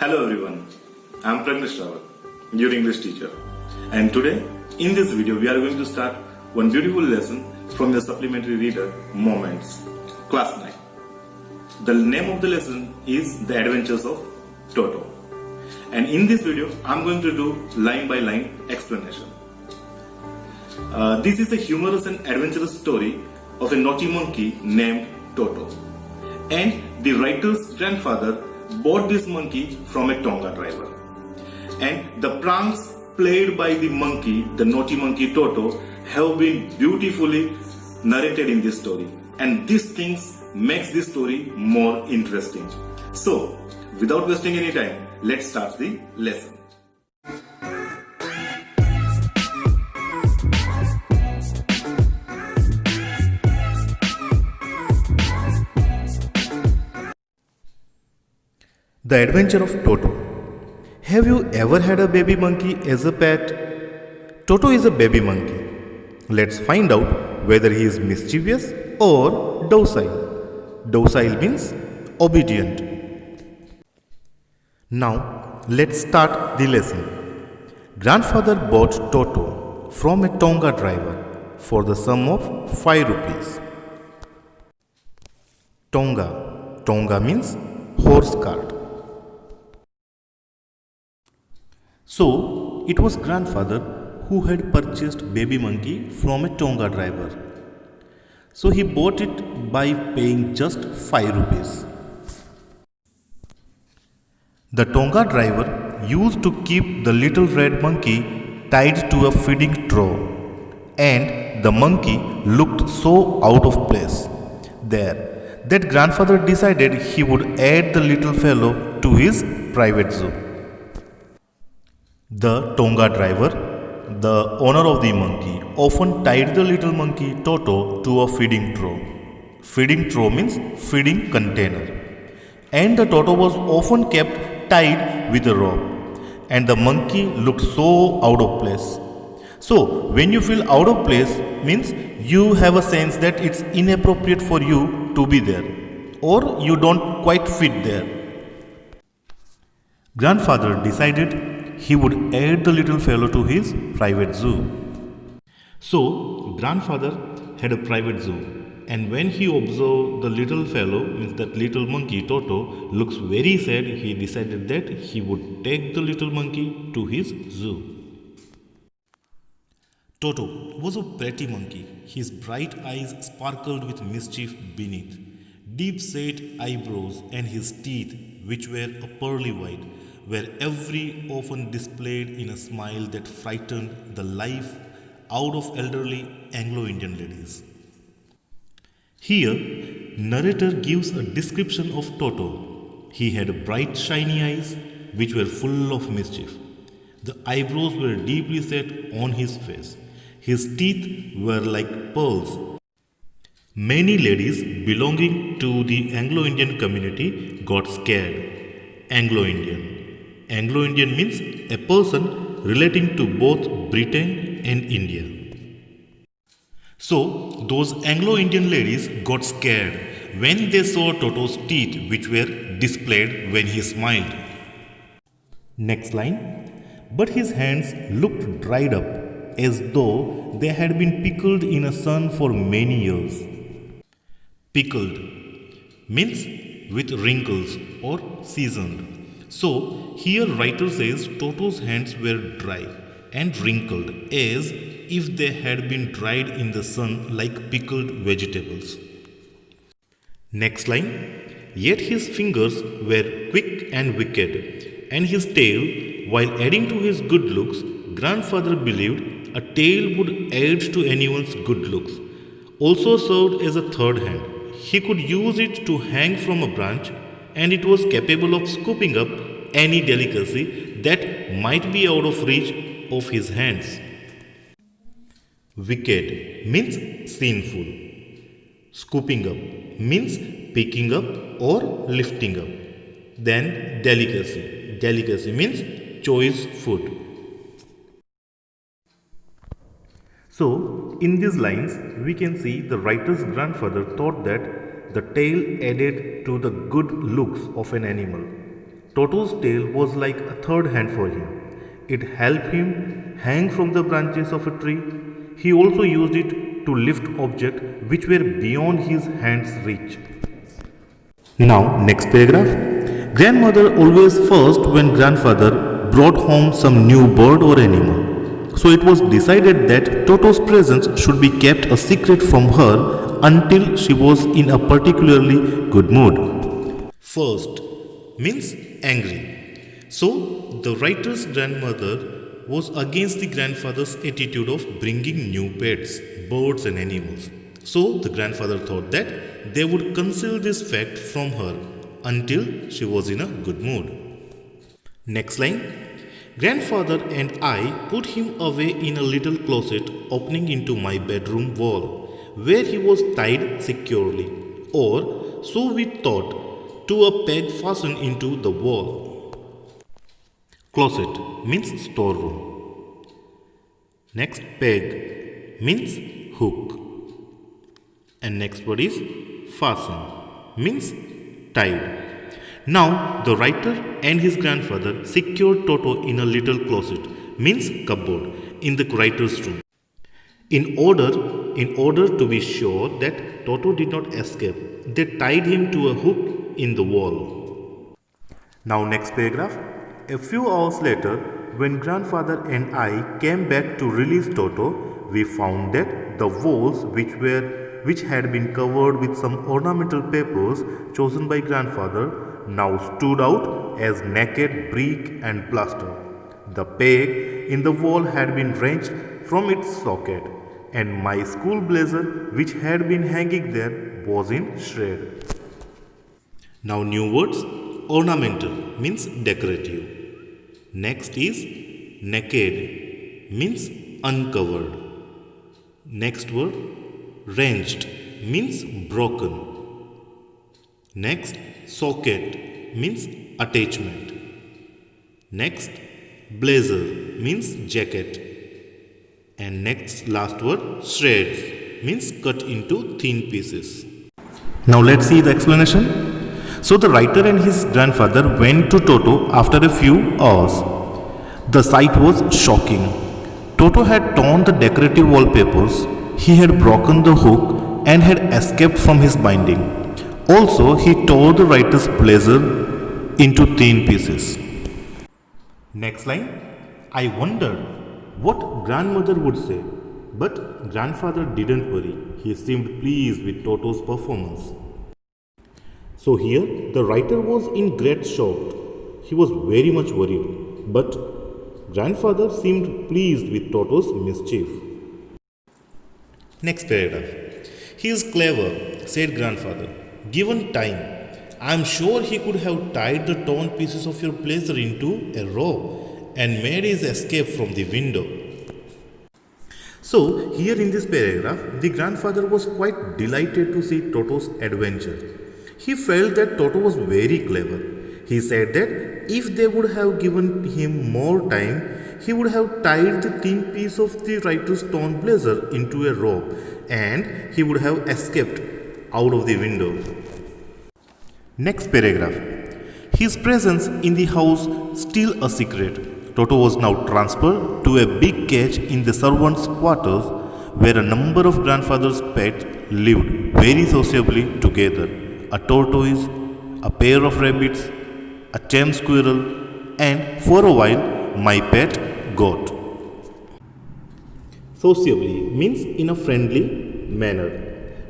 Hello everyone, I am Pragnesh Rawat, your English teacher, and today in this video we are going to start one beautiful lesson from your supplementary reader Moments, Class 9. The name of the lesson is The Adventures of Toto, and in this video I am going to do line by line explanation. This is a humorous and adventurous story of a naughty monkey named Toto, and the writer's grandfather bought this monkey from a Tonga driver. And the pranks played by the monkey, the naughty monkey Toto, have been beautifully narrated in this story. And these things makes this story more interesting. So, without wasting any time, let's start the lesson. The Adventure of Toto. Have you ever had a baby monkey as a pet? Toto is a baby monkey. Let's find out whether he is mischievous or docile. Docile means obedient. Now, let's start the lesson. Grandfather bought Toto from a Tonga driver for the sum of 5 rupees. Tonga means horse cart. So, it was grandfather who had purchased baby monkey from a Tonga driver. So, he bought it by paying just 5 rupees. The Tonga driver used to keep the little red monkey tied to a feeding trough, and the monkey looked so out of place there that grandfather decided he would add the little fellow to his private zoo. The Tonga driver, the owner of the monkey, often tied the little monkey Toto to a feeding trough. Feeding trough means feeding container. And the Toto was often kept tied with a rope. And the monkey looked so out of place. So, when you feel out of place, means you have a sense that it's inappropriate for you to be there, or you don't quite fit there. Grandfather decided he would add the little fellow to his private zoo. So, grandfather had a private zoo, and when he observed the little fellow, means that little monkey Toto, looks very sad, he decided that he would take the little monkey to his zoo. Toto was a pretty monkey. His bright eyes sparkled with mischief beneath, deep-set eyebrows, and his teeth, which were a pearly white, were every often displayed in a smile that frightened the life out of elderly Anglo-Indian ladies. Here, narrator gives a description of Toto. He had bright shiny eyes which were full of mischief. The eyebrows were deeply set on his face. His teeth were like pearls. Many ladies belonging to the Anglo-Indian community got scared. Anglo-Indian means a person relating to both Britain and India. So, those Anglo-Indian ladies got scared when they saw Toto's teeth which were displayed when he smiled. Next line. But his hands looked dried up as though they had been pickled in a sun for many years. Pickled means with wrinkles or seasoned. So, here writer says Toto's hands were dry and wrinkled as if they had been dried in the sun like pickled vegetables. Next line. Yet his fingers were quick and wicked, and his tail, while adding to his good looks, grandfather believed a tail would add to anyone's good looks, also served as a third hand. He could use it to hang from a branch, and it was capable of scooping up any delicacy that might be out of reach of his hands. Wicked means sinful. Scooping up means picking up or lifting up. Then delicacy. Delicacy means choice food. So, in these lines, we can see the writer's grandfather thought that the tail added to the good looks of an animal, Toto's tail was like a third hand for him. It helped him hang from the branches of a tree. He also used it to lift objects which were beyond his hand's reach. Now, next paragraph. Grandmother always first when grandfather brought home some new bird or animal. So it was decided that Toto's presence should be kept a secret from her until she was in a particularly good mood. First means angry. So the writer's grandmother was against the grandfather's attitude of bringing new pets, birds and animals. So the grandfather thought that they would conceal this fact from her until she was in a good mood. Next line. Grandfather and I put him away in a little closet opening into my bedroom wall, where he was tied securely, or so we thought, to a peg fastened into the wall. Closet means storeroom. Next, peg means hook. And next word is fasten means tied. Now the writer and his grandfather secured Toto in a little closet means cupboard in the writer's room. In order to be sure that Toto did not escape, they tied him to a hook in the wall. Now next paragraph. A few hours later, when grandfather and I came back to release Toto, we found that the walls which had been covered with some ornamental papers chosen by grandfather now stood out as naked brick and plaster. The peg in the wall had been wrenched from its socket, and my school blazer, which had been hanging there, was in shreds. Now new words. Ornamental means decorative. Next is naked means uncovered. Next word. Wrenched means broken. Next, socket means attachment. Next, blazer means jacket. And next, last word, shreds means cut into thin pieces. Now let's see the explanation. So the writer and his grandfather went to Toto after a few hours. The sight was shocking. Toto had torn the decorative wallpapers. He had broken the hook and had escaped from his binding. Also, he tore the writer's blazer into thin pieces. Next line. I wondered what grandmother would say, but grandfather didn't worry. He seemed pleased with Toto's performance. So here, the writer was in great shock. He was very much worried, but grandfather seemed pleased with Toto's mischief. Next paragraph. He is clever, said grandfather. Given time, I am sure he could have tied the torn pieces of your blazer into a rope and made his escape from the window. So, here in this paragraph, the grandfather was quite delighted to see Toto's adventure. He felt that Toto was very clever. He said that if they would have given him more time, he would have tied the thin piece of the writer's torn blazer into a rope and he would have escaped out of the window. Next paragraph. His presence in the house still a secret. Toto was now transferred to a big cage in the servants' quarters where a number of grandfather's pets lived very sociably together. A tortoise, a pair of rabbits, a tame squirrel, and for a while my pet goat. Sociably means in a friendly manner.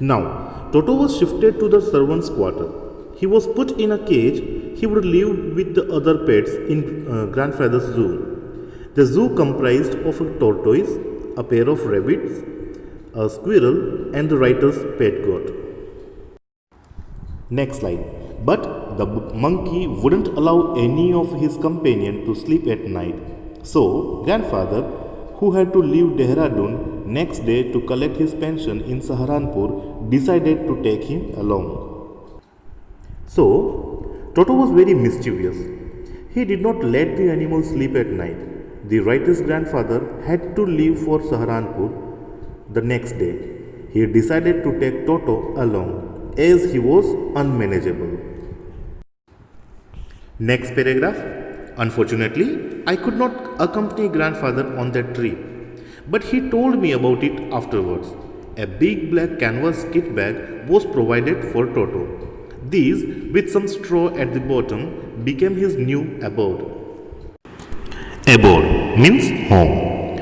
Now, Toto was shifted to the servants' quarter. He was put in a cage. He would live with the other pets in grandfather's zoo. The zoo comprised of a tortoise, a pair of rabbits, a squirrel, and the writer's pet goat. Next slide. But the monkey wouldn't allow any of his companions to sleep at night. So, grandfather, who had to leave Dehradun next day to collect his pension in Saharanpur, decided to take him along. So, Toto was very mischievous. He did not let the animals sleep at night. The writer's grandfather had to leave for Saharanpur the next day. He decided to take Toto along as he was unmanageable. Next paragraph. Unfortunately, I could not accompany grandfather on that trip, but he told me about it afterwards. A big black canvas kit bag was provided for Toto. These, with some straw at the bottom, became his new abode. Abode means home.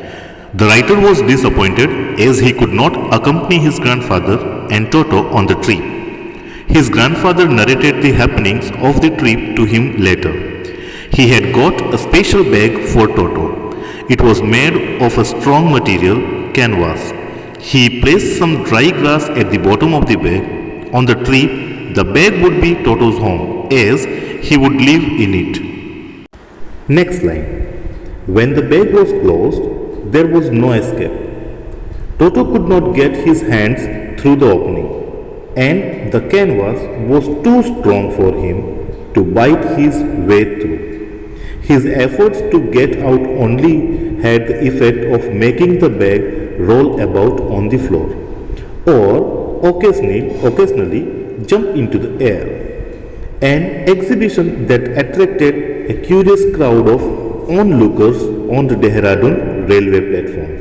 The writer was disappointed as he could not accompany his grandfather and Toto on the trip. His grandfather narrated the happenings of the trip to him later. He had got a special bag for Toto. It was made of a strong material, canvas. He placed some dry grass at the bottom of the bag. On the trip, the bag would be Toto's home, as he would live in it. Next line. When the bag was closed, there was no escape. Toto could not get his hands through the opening, and the canvas was too strong for him to bite his way through. His efforts to get out only had the effect of making the bag roll about on the floor, or occasionally jump into the air. An exhibition that attracted a curious crowd of onlookers on the Dehradun railway platform.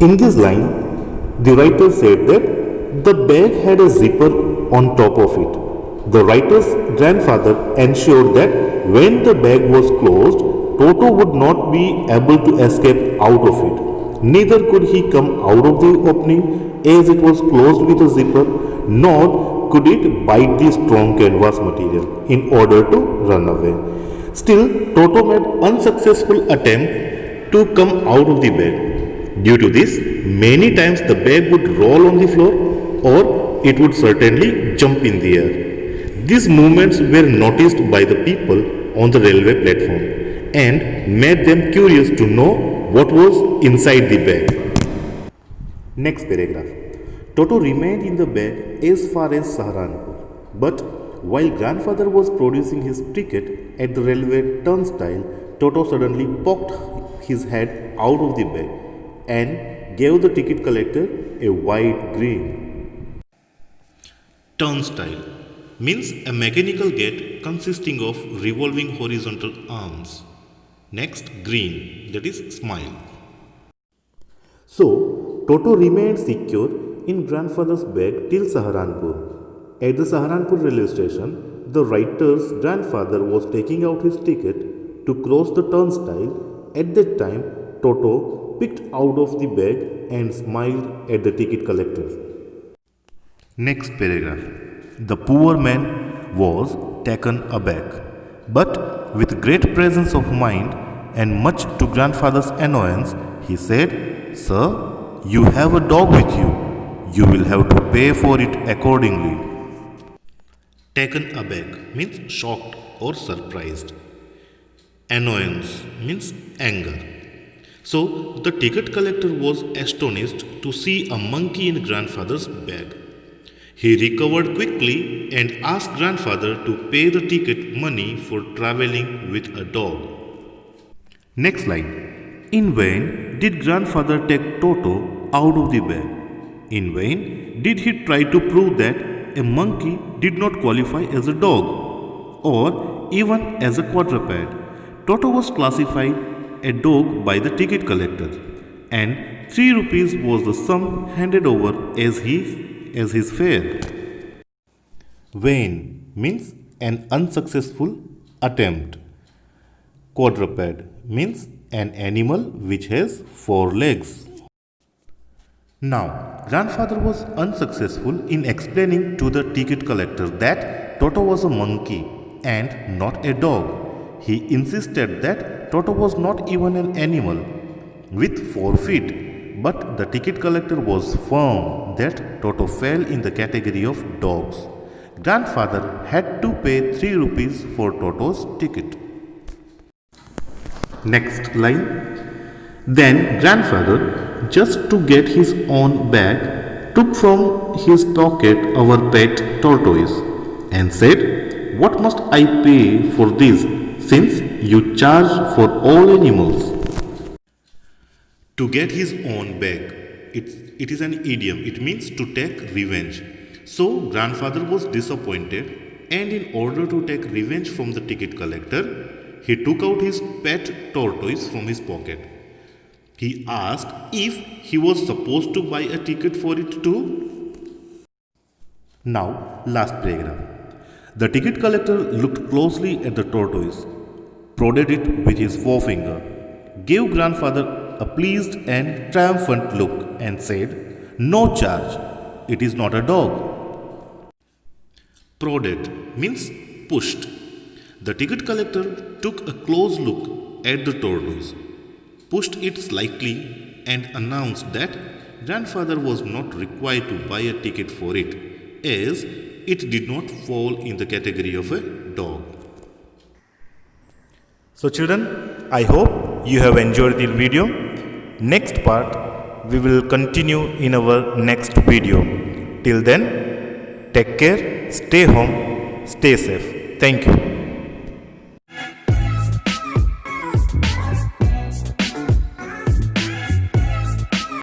In this line, the writer said that the bag had a zipper on top of it. The writer's grandfather ensured that when the bag was closed, Toto would not be able to escape out of it. Neither could he come out of the opening as it was closed with a zipper, nor could it bite the strong canvas material in order to run away. Still, Toto made unsuccessful attempt to come out of the bag. Due to this, many times the bag would roll on the floor or it would certainly jump in the air. These movements were noticed by the people on the railway platform and made them curious to know what was inside the bag. Next paragraph. Toto remained in the bag as far as Saharanpur, but while grandfather was producing his ticket at the railway turnstile, Toto suddenly poked his head out of the bag and gave the ticket collector a wide grin. Turnstile means a mechanical gate consisting of revolving horizontal arms. Next, grin, that is smile. So, Toto remained secure in grandfather's bag till Saharanpur. At the Saharanpur railway station, the writer's grandfather was taking out his ticket to cross the turnstile. At that time, Toto picked out of the bag and smiled at the ticket collector. Next paragraph. The poor man was taken aback, but with great presence of mind and much to grandfather's annoyance, he said, "Sir, you have a dog with you. You will have to pay for it accordingly." Taken aback means shocked or surprised. Annoyance means anger. So the ticket collector was astonished to see a monkey in grandfather's bag. He recovered quickly and asked grandfather to pay the ticket money for traveling with a dog. Next line. In vain did grandfather take Toto out of the bag. In vain did he try to prove that a monkey did not qualify as a dog or even as a quadruped. Toto was classified a dog by the ticket collector, and 3 rupees was the sum handed over as his fare. Vain means an unsuccessful attempt. Quadruped means an animal which has 4 legs. Now, grandfather was unsuccessful in explaining to the ticket collector that Toto was a monkey and not a dog. He insisted that Toto was not even an animal with 4 feet, but the ticket collector was firm that Toto fell in the category of dogs. Grandfather had to pay 3 rupees for Toto's ticket. Next line. Then grandfather, just to get his own bag, took from his pocket our pet tortoise and said, "What must I pay for this, since you charge for all animals?" To get his own bag, it is an idiom. It means to take revenge. So grandfather was disappointed and in order to take revenge from the ticket collector, he took out his pet tortoise from his pocket. He asked if he was supposed to buy a ticket for it too. Now, last paragraph. The ticket collector looked closely at the tortoise, prodded it with his forefinger, gave grandfather a pleased and triumphant look, and said, "No charge, it is not a dog." Prodded means pushed. The ticket collector took a close look at the tortoise, pushed it slightly, and announced that grandfather was not required to buy a ticket for it, as it did not fall in the category of a dog. So children, I hope you have enjoyed the video. Next part we will continue in our next video. Till then, take care, stay home, stay safe. Thank you.